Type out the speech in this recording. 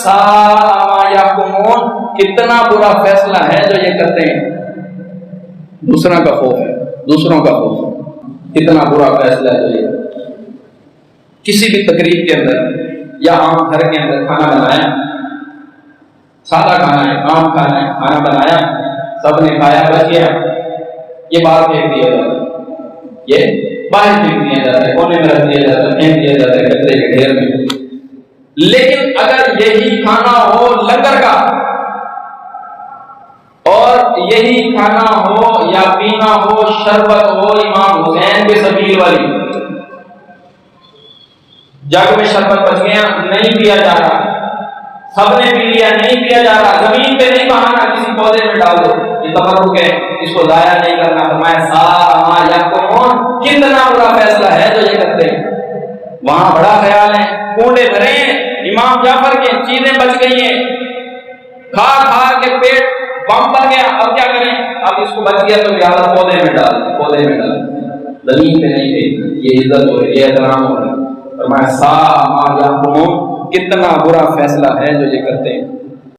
ساء ما یحکمون، کتنا برا فیصلہ ہے جو یہ کرتے ہیں۔ دوسروں کا خوف ہے، دوسروں کا خوف، کتنا برا فیصلہ ہے جو یہ۔ کسی بھی تقریب کے اندر یا عام گھر کے اندر کھانا بنایا، سادہ کھانا ہے، عام کھانا ہے، کھانا بنایا، سب نے کھایا، بچ گیا، یہ باہر پھینک دیا جاتا ہے، یہ باہر پھینک دیا جاتا ہے، کونے میں رکھ دیا جاتا ہے، پھینک دیا جاتا ہے کچرے کے ڈھیر میں۔ لیکن اگر یہی کھانا ہو لنگر کا، اور یہی کھانا ہو یا پینا ہو، شربت ہو امام حسین کے سبیل والی، جگ میں شربت بچ گیا، نہیں پیا جا رہا، سب نے پی لیا، نہیں پیا جا رہا، زمین پہ نہیں بہانا، کسی پودے میں ڈال دو، یہ تبرک ہے، اس کو ضائع نہیں کرنا۔ فرمایا ساء ما یحکمون، کتنا برا فیصلہ ہے جو یہ کرتے ہیں۔ وہاں بڑا خیال ہے، کنڈے بھرے ہیں امام جعفر کے، چیزیں بچ گئی ہیں، کھا کھا کے پیٹ بم بن گیا، اب کیا کریں؟ اب اس کو بچ گیا تو لہٰذا پودے میں ڈال، پودے میں ڈال، زمین پہ نہیں پھینکنا، یہ عزت ہو رہی ہے، یہ احترام ہو رہا ہے۔ فرمایا ساء ما یحکمون، کتنا برا فیصلہ ہے جو یہ کرتے ہیں۔